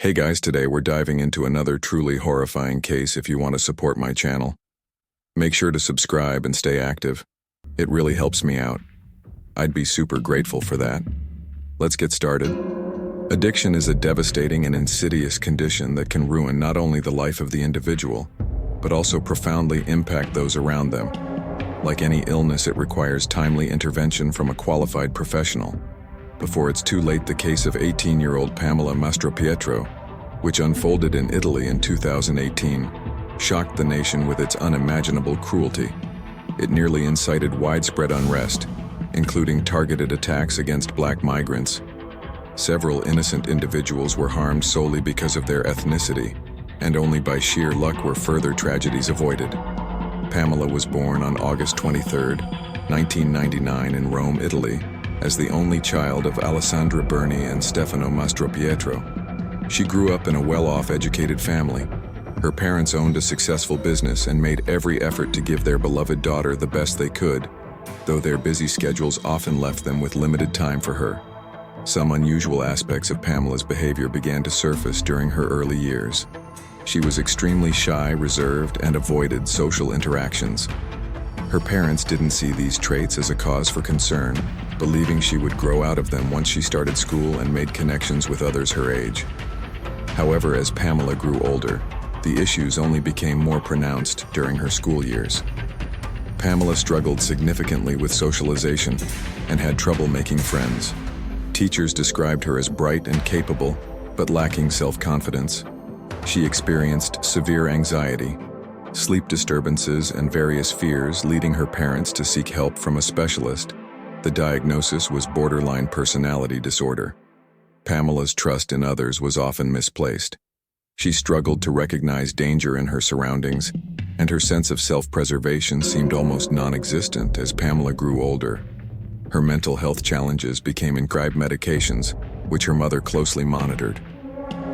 Hey guys, today we're diving into another truly horrifying case. If you want to support my channel, make sure to subscribe and stay active. It really helps me out. I'd be super grateful for that. Let's get started. Addiction is a devastating and insidious condition that can ruin not only the life of the individual, but also profoundly impact those around them. Like any illness, it requires timely intervention from a qualified professional. Before it's too late, the case of 18-year-old Pamela Mastropietro, which unfolded in Italy in 2018, shocked the nation with its unimaginable cruelty. It nearly incited widespread unrest, including targeted attacks against black migrants. Several innocent individuals were harmed solely because of their ethnicity, and only by sheer luck were further tragedies avoided. Pamela was born on August 23, 1999 in Rome, Italy, as the only child of Alessandra Berni and Stefano Mastropietro. She grew up in a well-off, educated family. Her parents owned a successful business and made every effort to give their beloved daughter the best they could, though their busy schedules often left them with limited time for her. Some unusual aspects of Pamela's behavior began to surface during her early years. She was extremely shy, reserved, and avoided social interactions. Her parents didn't see these traits as a cause for concern, believing she would grow out of them once she started school and made connections with others her age. However, as Pamela grew older, the issues only became more pronounced during her school years. Pamela struggled significantly with socialization and had trouble making friends. Teachers described her as bright and capable, but lacking self-confidence. She experienced severe anxiety, sleep disturbances, and various fears, leading her parents to seek help from a specialist. The diagnosis was borderline personality disorder. Pamela's trust in others was often misplaced. She struggled to recognize danger in her surroundings, and her sense of self-preservation seemed almost non-existent as Pamela grew older. Her mental health challenges became prescribed medications, which her mother closely monitored.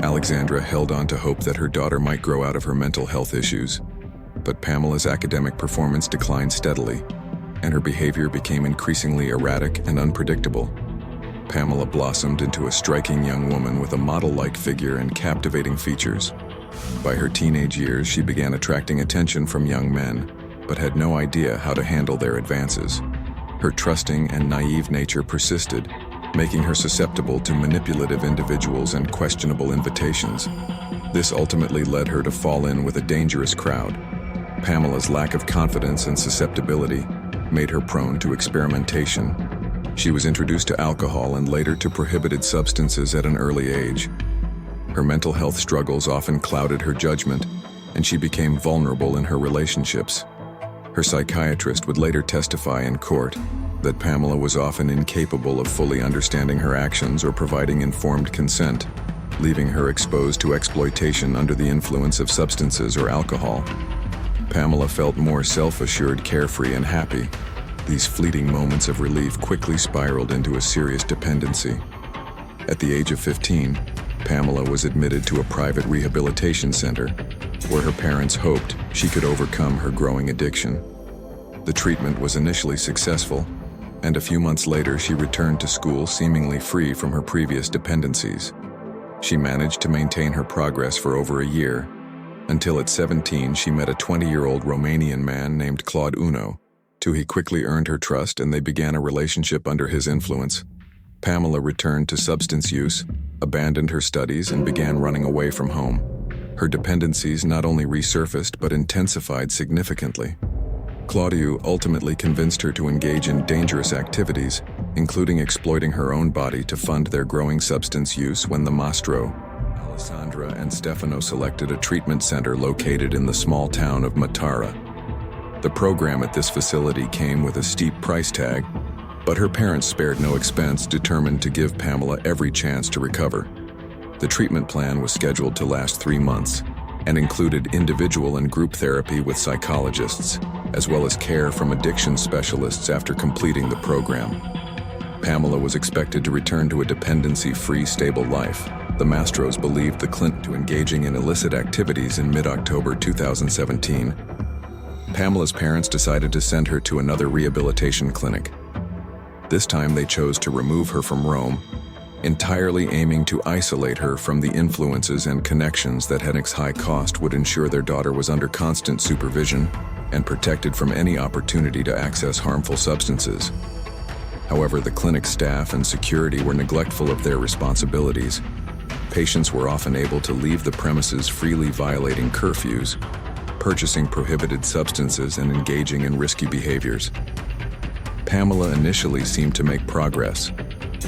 Alexandra held on to hope that her daughter might grow out of her mental health issues, but Pamela's academic performance declined steadily, and her behavior became increasingly erratic and unpredictable. Pamela blossomed into a striking young woman with a model-like figure and captivating features. By her teenage years, she began attracting attention from young men, but had no idea how to handle their advances. Her trusting and naive nature persisted, making her susceptible to manipulative individuals and questionable invitations. This ultimately led her to fall in with a dangerous crowd. Pamela's lack of confidence and susceptibility made her prone to experimentation. She was introduced to alcohol and later to prohibited substances at an early age. Her mental health struggles often clouded her judgment, and she became vulnerable in her relationships. Her psychiatrist would later testify in court that Pamela was often incapable of fully understanding her actions or providing informed consent, leaving her exposed to exploitation under the influence of substances or alcohol. Pamela felt more self-assured, carefree, and happy. These fleeting moments of relief quickly spiraled into a serious dependency. At the age of 15, Pamela was admitted to a private rehabilitation center, where her parents hoped she could overcome her growing addiction. The treatment was initially successful, and a few months later she returned to school seemingly free from her previous dependencies. She managed to maintain her progress for over a year, until at 17 she met a 20-year-old Romanian man named Claude Uno. He quickly earned her trust and they began a relationship under his influence. Pamela returned to substance use, abandoned her studies, and began running away from home. Her dependencies not only resurfaced but intensified significantly. Claudiu ultimately convinced her to engage in dangerous activities, including exploiting her own body to fund their growing substance use. When the Mastro, Alessandra, and Stefano selected a treatment center located in the small town of Matara. The program at this facility came with a steep price tag, but her parents spared no expense, determined to give Pamela every chance to recover. The treatment plan was scheduled to last 3 months and included individual and group therapy with psychologists, as well as care from addiction specialists after completing the program. Pamela was expected to return to a dependency-free, stable life. The Mastros believed the clinic to engaging in illicit activities in mid-October 2017. Pamela's parents decided to send her to another rehabilitation clinic. This time they chose to remove her from Rome entirely aiming to isolate her from the influences and connections that at its high cost would ensure their daughter was under constant supervision and protected from any opportunity to access harmful substances. However, the clinic staff and security were neglectful of their responsibilities. Patients were often able to leave the premises freely, violating curfews, purchasing prohibited substances, and engaging in risky behaviors. Pamela initially seemed to make progress,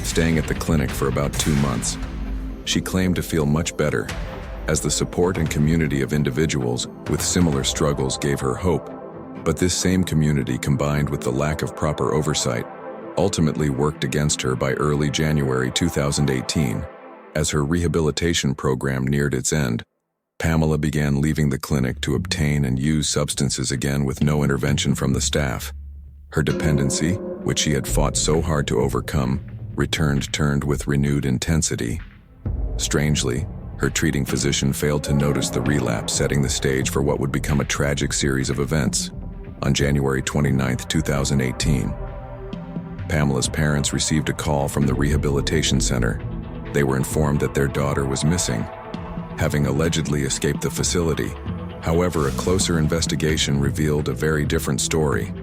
staying at the clinic for about 2 months. She claimed to feel much better, as the support and community of individuals with similar struggles gave her hope. But this same community, combined with the lack of proper oversight, ultimately worked against her by early January 2018. As her rehabilitation program neared its end, Pamela began leaving the clinic to obtain and use substances again with no intervention from the staff. Her dependency, which she had fought so hard to overcome, turned with renewed intensity. Strangely, her treating physician failed to notice the relapse, setting the stage for what would become a tragic series of events. On January 29, 2018, Pamela's parents received a call from the rehabilitation center. They were informed that their daughter was missing, having allegedly escaped the facility. However, a closer investigation revealed a very different story.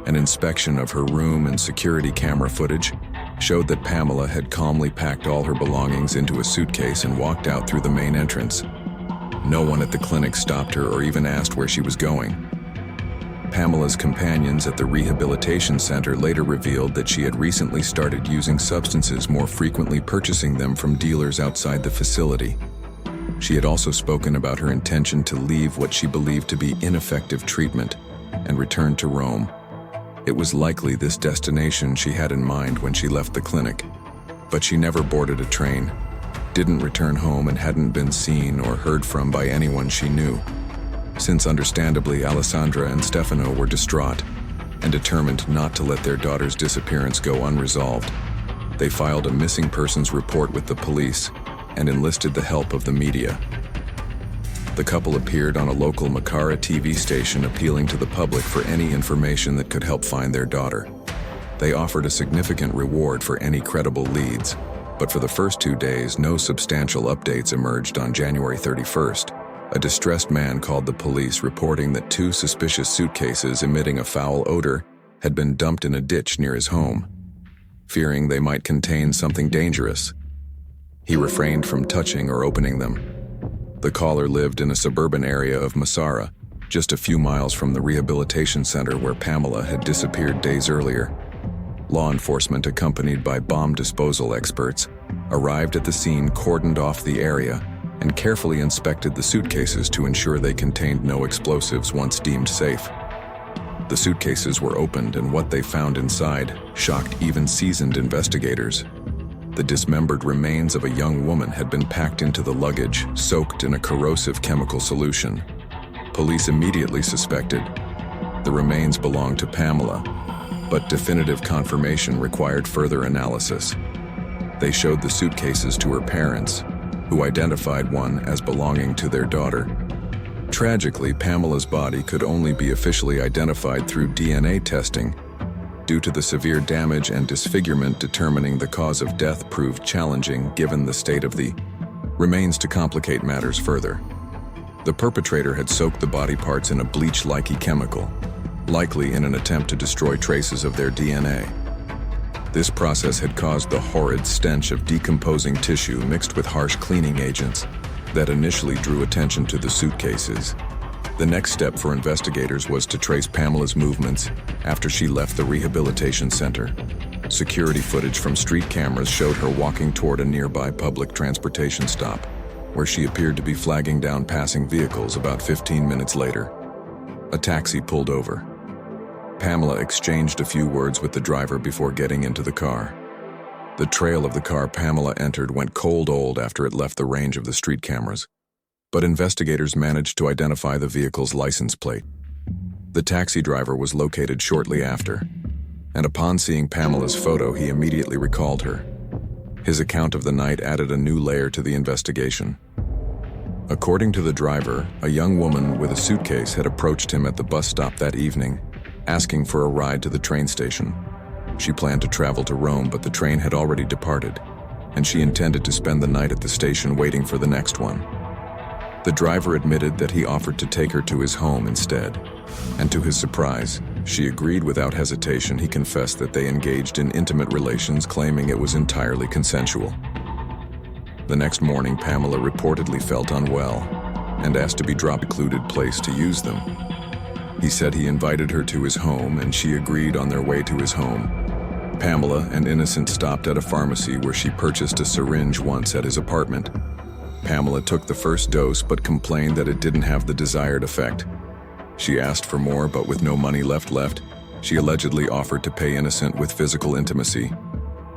An inspection of her room and security camera footage showed that Pamela had calmly packed all her belongings into a suitcase and walked out through the main entrance. No one at the clinic stopped her or even asked where she was going. Pamela's companions at the rehabilitation center later revealed that she had recently started using substances more frequently, purchasing them from dealers outside the facility. She had also spoken about her intention to leave what she believed to be ineffective treatment and return to Rome. It was likely this destination she had in mind when she left the clinic, but she never boarded a train, didn't return home, and hadn't been seen or heard from by anyone she knew. Since understandably, Alessandra and Stefano were distraught and determined not to let their daughter's disappearance go unresolved, they filed a missing persons report with the police and enlisted the help of the media. The couple appeared on a local Makara TV station, appealing to the public for any information that could help find their daughter. They offered a significant reward for any credible leads, but for the first 2 days, no substantial updates emerged. On January 31st, a distressed man called the police, reporting that 2 suspicious suitcases emitting a foul odor had been dumped in a ditch near his home. Fearing they might contain something dangerous, he refrained from touching or opening them. The caller lived in a suburban area of Massara, just a few miles from the rehabilitation center where Pamela had disappeared days earlier. Law enforcement, accompanied by bomb disposal experts, arrived at the scene, cordoned off the area, and carefully inspected the suitcases to ensure they contained no explosives once deemed safe. The suitcases were opened, and what they found inside shocked even seasoned investigators. The dismembered remains of a young woman had been packed into the luggage, soaked in a corrosive chemical solution. Police immediately suspected the remains belonged to Pamela, but definitive confirmation required further analysis. They showed the suitcases to her parents, who identified one as belonging to their daughter. Tragically, Pamela's body could only be officially identified through DNA testing. Due to the severe damage and disfigurement, determining the cause of death proved challenging given the state of the remains. To complicate matters further, the perpetrator had soaked the body parts in a bleach-like chemical, likely in an attempt to destroy traces of their DNA. This process had caused the horrid stench of decomposing tissue mixed with harsh cleaning agents that initially drew attention to the suitcases. The next step for investigators was to trace Pamela's movements after she left the rehabilitation center. Security footage from street cameras showed her walking toward a nearby public transportation stop, where she appeared to be flagging down passing vehicles. About 15 minutes later, a taxi pulled over. Pamela exchanged a few words with the driver before getting into the car. The trail of the car Pamela entered went cold after it left the range of the street cameras, but investigators managed to identify the vehicle's license plate. The taxi driver was located shortly after, and upon seeing Pamela's photo, he immediately recalled her. His account of the night added a new layer to the investigation. According to the driver, a young woman with a suitcase had approached him at the bus stop that evening, asking for a ride to the train station. She planned to travel to Rome, but the train had already departed. and she intended to spend the night at the station waiting for the next one. The driver admitted that he offered to take her to his home instead, and to his surprise, she agreed without hesitation. He confessed that they engaged in intimate relations, claiming it was entirely consensual. The next morning, Pamela reportedly felt unwell and asked to be dropped to a secluded place to use them. He said he invited her to his home, and she agreed. On their way to his home, Pamela and Innocent stopped at a pharmacy where she purchased a syringe once at his apartment. Pamela took the first dose but complained that it didn't have the desired effect. She asked for more, but with no money left, she allegedly offered to pay Innocent with physical intimacy.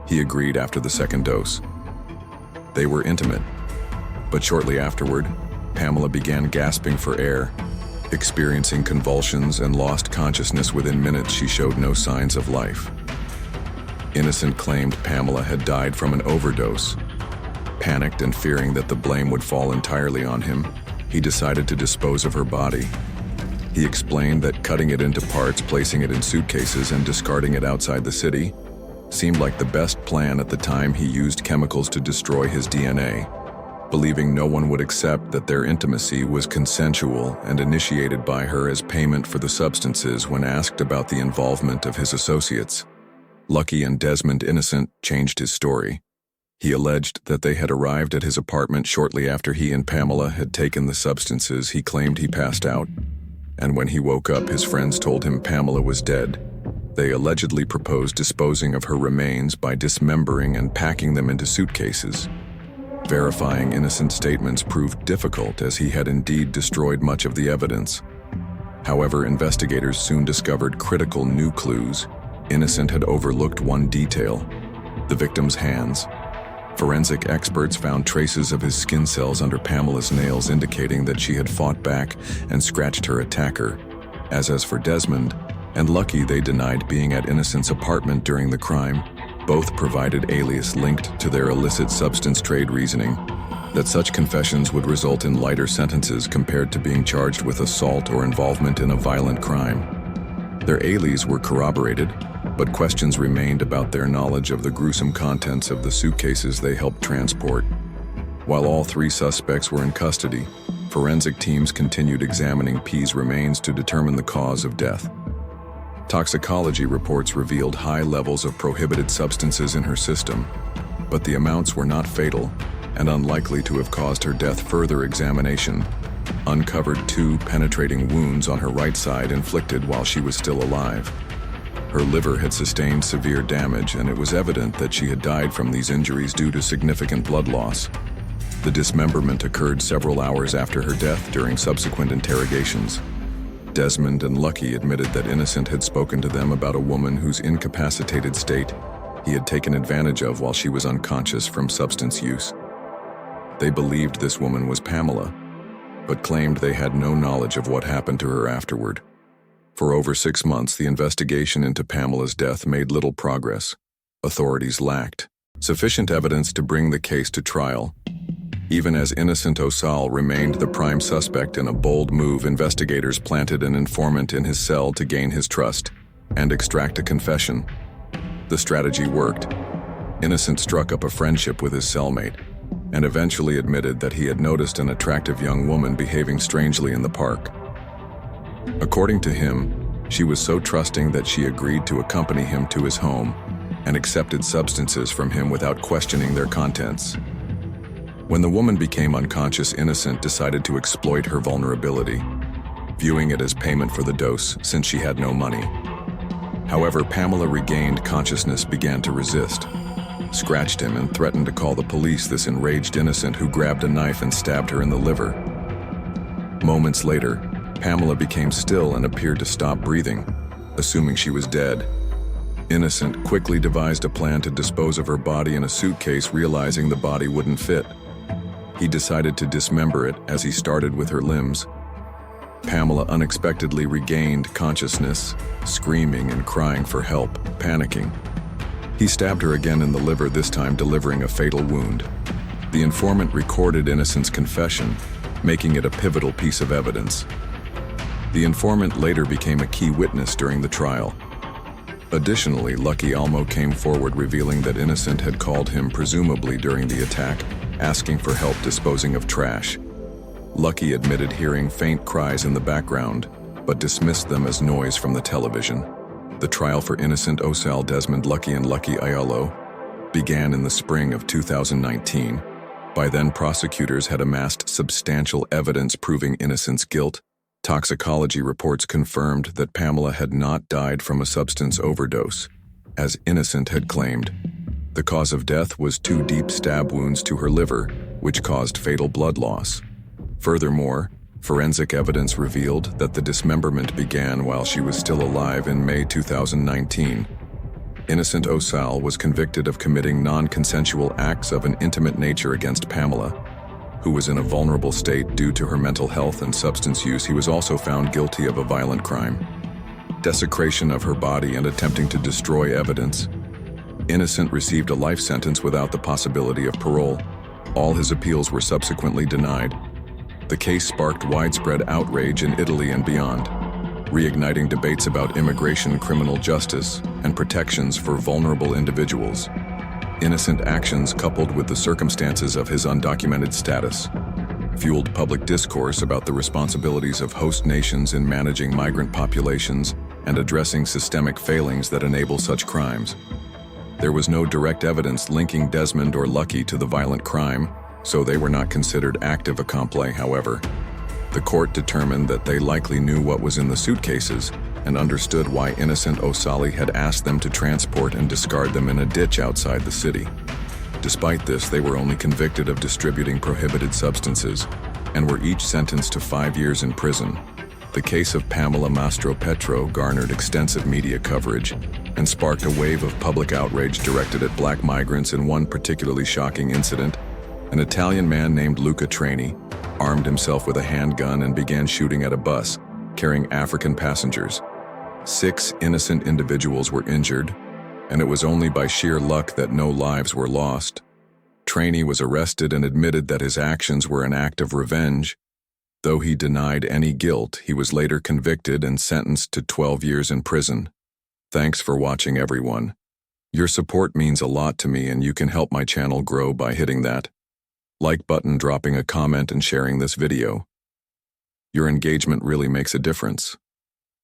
He agreed after the second dose. They were intimate, but shortly afterward, Pamela began gasping for air, experiencing convulsions, and lost consciousness. Within minutes, she showed no signs of life. Innocent claimed Pamela had died from an overdose. Panicked and fearing that the blame would fall entirely on him, he decided to dispose of her body. He explained that cutting it into parts, placing it in suitcases, and discarding it outside the city seemed like the best plan. At the time, he used chemicals to destroy his DNA, believing no one would accept that their intimacy was consensual and initiated by her as payment for the substances. When asked about the involvement of his associates, Lucky and Desmond, Innocent changed his story. He alleged that they had arrived at his apartment shortly after he and Pamela had taken the substances. He claimed he passed out, and when he woke up, his friends told him Pamela was dead. They allegedly proposed disposing of her remains by dismembering and packing them into suitcases. Verifying Innocent's statements proved difficult, as he had indeed destroyed much of the evidence. However, investigators soon discovered critical new clues. Innocent had overlooked one detail: the victim's hands. Forensic experts found traces of his skin cells under Pamela's nails, indicating that she had fought back and scratched her attacker. As for Desmond and Lucky, they denied being at Innocent's apartment during the crime. Both provided alias linked to their illicit substance trade, reasoning that such confessions would result in lighter sentences compared to being charged with assault or involvement in a violent crime. Their alias were corroborated, but questions remained about their knowledge of the gruesome contents of the suitcases they helped transport. While all three suspects were in custody, forensic teams continued examining P's remains to determine the cause of death. Toxicology reports revealed high levels of prohibited substances in her system, but the amounts were not fatal and unlikely to have caused her death. Further examination uncovered 2 penetrating wounds on her right side inflicted while she was still alive. Her liver had sustained severe damage, and it was evident that she had died from these injuries due to significant blood loss. The dismemberment occurred several hours after her death. During subsequent interrogations, Desmond and Lucky admitted that Innocent had spoken to them about a woman whose incapacitated state he had taken advantage of while she was unconscious from substance use. They believed this woman was Pamela, but claimed they had no knowledge of what happened to her afterward. For over 6 months, the investigation into Pamela's death made little progress. Authorities lacked sufficient evidence to bring the case to trial. Even as Innocent Osal remained the prime suspect, in a bold move, investigators planted an informant in his cell to gain his trust and extract a confession. The strategy worked. Innocent struck up a friendship with his cellmate and eventually admitted that he had noticed an attractive young woman behaving strangely in the park. According to him, she was so trusting that she agreed to accompany him to his home and accepted substances from him without questioning their contents. When the woman became unconscious, Innocent decided to exploit her vulnerability, viewing it as payment for the dose since she had no money. However, Pamela regained consciousness, began to resist, scratched him, and threatened to call the police. This enraged Innocent, who grabbed a knife and stabbed her in the liver. Moments later, Pamela became still and appeared to stop breathing, assuming she was dead. Innocent quickly devised a plan to dispose of her body in a suitcase, realizing the body wouldn't fit. He decided to dismember it, as he started with her limbs. Pamela unexpectedly regained consciousness, screaming and crying for help, panicking. He stabbed her again in the liver, this time delivering a fatal wound. The informant recorded Innocent's confession, making it a pivotal piece of evidence. The informant later became a key witness during the trial. Additionally, Lucky Almo came forward revealing that Innocent had called him presumably during the attack, asking for help disposing of trash. Lucky admitted hearing faint cries in the background, but dismissed them as noise from the television. The trial for Innocent Osal Desmond Lucky and Lucky Ayalo began in the spring of 2019. By then, prosecutors had amassed substantial evidence proving Innocent's guilt. Toxicology reports confirmed that Pamela had not died from a substance overdose, as Innocent had claimed. The cause of death was 2 deep stab wounds to her liver, which caused fatal blood loss. Furthermore, forensic evidence revealed that the dismemberment began while she was still alive in May 2019. Innocent Osal was convicted of committing non-consensual acts of an intimate nature against Pamela, who was in a vulnerable state due to her mental health and substance use. He was also found guilty of a violent crime, desecration of her body and attempting to destroy evidence. Innocent received a life sentence without the possibility of parole. All his appeals were subsequently denied. The case sparked widespread outrage in Italy and beyond, reigniting debates about immigration, criminal justice, and protections for vulnerable individuals. Innocent actions, coupled with the circumstances of his undocumented status, fueled public discourse about the responsibilities of host nations in managing migrant populations and addressing systemic failings that enable such crimes. There was no direct evidence linking Desmond or Lucky to the violent crime, so they were not considered active accomplices. However, the court determined that they likely knew what was in the suitcases and understood why Innocent Osali had asked them to transport and discard them in a ditch outside the city. Despite this, they were only convicted of distributing prohibited substances and were each sentenced to 5 years in prison. The case of Pamela Mastro Petro garnered extensive media coverage and sparked a wave of public outrage directed at black migrants. In one particularly shocking incident, an Italian man named Luca Traini armed himself with a handgun and began shooting at a bus carrying African passengers. 6 innocent individuals were injured, and it was only by sheer luck that no lives were lost. Trainee was arrested and admitted that his actions were an act of revenge. Though he denied any guilt, he was later convicted and sentenced to 12 years in prison. Thanks for watching, everyone. Your support means a lot to me, and you can help my channel grow by hitting that like button, dropping a comment, and sharing this video. Your engagement really makes a difference.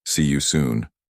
See you soon.